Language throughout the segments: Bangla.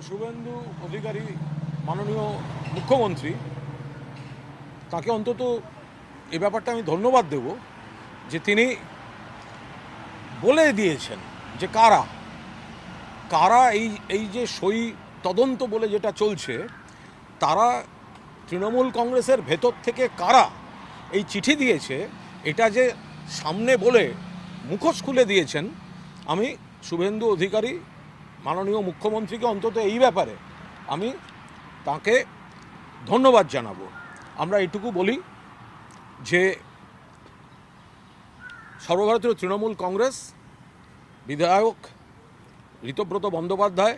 শুভেন্দু অধিকারী মাননীয় মুখ্যমন্ত্রী, তাকে অন্তত এ ব্যাপারটা আমি ধন্যবাদ দেব যে তিনি বলে দিয়েছেন যে কারা কারা এই যে সই তদন্ত বলে যেটা চলছে, তারা তৃণমূল কংগ্রেসের ভেতর থেকে কারা এই চিঠি দিয়েছে এটা যে সামনে বলে মুখোশ খুলে দিয়েছেন। আমি শুভেন্দু অধিকারী মাননীয় মুখ্যমন্ত্রীকে অন্তত এই ব্যাপারে আমি তাকে ধন্যবাদ জানাবো। আমরা এটুকু বলি যে সর্বভারতীয় তৃণমূল কংগ্রেস বিধায়ক ঋতব্রত বন্দ্যোপাধ্যায়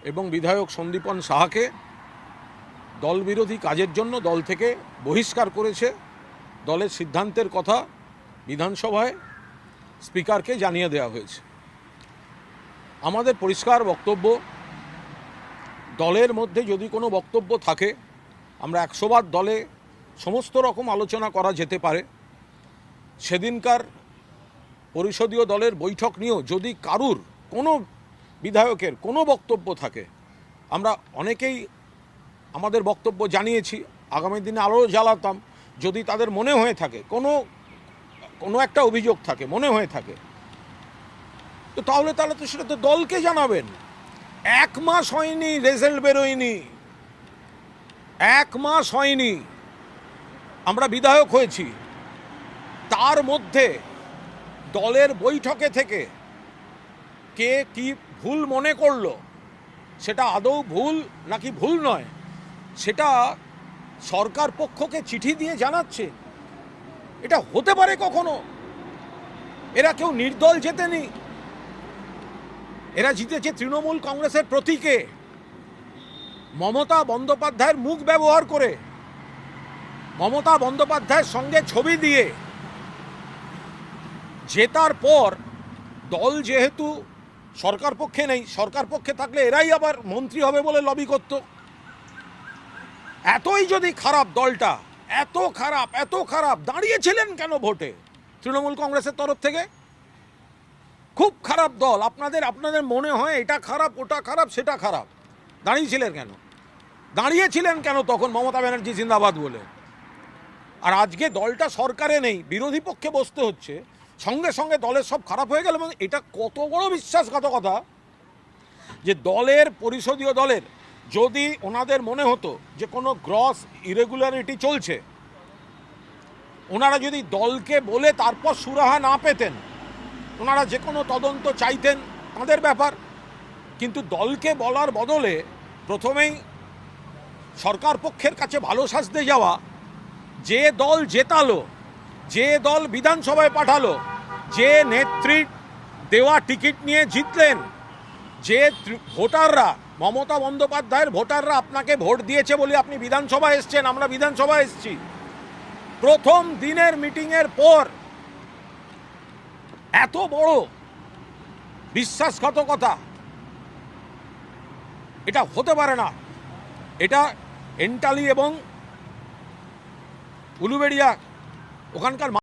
এবং বিধায়ক সন্দীপন সাহাকে দলবিরোধী কাজের জন্য দল থেকে বহিষ্কার করেছে। দলের সিদ্ধান্তের কথা বিধানসভায় স্পিকারকে জানিয়ে দেওয়া হয়েছে। আমাদের পরিষ্কার বক্তব্য, দলের মধ্যে যদি কোনো বক্তব্য থাকে আমরা 100 বার দলে সমস্ত রকম আলোচনা করা যেতে পারে। সেদিনকার পরিষদীয় দলের বৈঠক নিয়েও যদি কারুর কোনো বিধায়কের কোনো বক্তব্য থাকে, আমরা অনেকেই আমাদের বক্তব্য জানিয়েছি, আগামী দিনে আরও জ্বালাতাম। যদি তাদের মনে হয়ে থাকে কোনো একটা অভিযোগ থাকে, মনে হয়ে থাকে, তো তাহলে তো সেটা তো দলকে জানাবেন। 1 মাস হয়নি, রেজাল্ট বেরোয়নি, 1 মাস হয়নি আমরা বিধায়ক হয়েছি। তার মধ্যে দলের বৈঠকে থেকে কে কি ভুল মনে করলো, সেটা আদৌ ভুল নাকি ভুল নয়, সেটা সরকার পক্ষকে চিঠি দিয়ে জানাচ্ছে। এটা হতে পারে কখনো? এরা কেউ নির্দল জেতেনি, এরা জিতেছে তৃণমূল কংগ্রেসের প্রতীকে, মমতা বন্দ্যোপাধ্যায়ের মুখ ব্যবহার করে, মমতা বন্দ্যোপাধ্যায়ের সঙ্গে ছবি দিয়ে। জেতার পর দল যেহেতু সরকার পক্ষে নেই, সরকার পক্ষে থাকলে এরাই আবার মন্ত্রী হবে বলে লবি করত। এতই যদি খারাপ দলটা, এত খারাপ দাঁড়িয়েছিলেন কেন ভোটে তৃণমূল কংগ্রেসের তরফ থেকে? খুব খারাপ দল। আপনাদের মনে হয় এটা খারাপ, ওটা খারাপ, সেটা খারাপ, দাঁড়িয়েছিলেন কেন তখন মমতা ব্যানার্জি জিন্দাবাদ বলে? আর আজকে দলটা সরকারে নেই, বিরোধী পক্ষে বসতে হচ্ছে, সঙ্গে সঙ্গে দলের সব খারাপ হয়ে গেল। এবং এটা কত বড় বিশ্বাসঘাতকতা যে দলের পরিষদীয় দলের যদি ওনাদের মনে হতো যে কোনো গ্রস ইরেগুলারিটি চলছে, ওনারা যদি দলকে বলে তারপর সুরাহা না পেতেন, ওনারা যে কোনো তদন্ত চাইতেন, তাদের ব্যাপার। কিন্তু দলকে বলার বদলে প্রথমেই সরকার পক্ষের কাছে ভালো সাজতে যাওয়া, যে দল জেতালো, যে দল বিধানসভায় পাঠালো, যে নেত্রীর দেওয়া টিকিট নিয়ে জিতলেন, যে ভোটাররা, মমতা বন্দ্যোপাধ্যায়ের ভোটাররা আপনাকে ভোট দিয়েছে বলে আপনি বিধানসভায় এসছেন, আমরা বিধানসভায় এসছি, প্রথম দিনের মিটিংয়ের পর এত বড় বিশ্বাসঘাতকতা, এটা হতে পারে না। এটা এন্টালি এবং উলুবেড়িয়া ওখানকার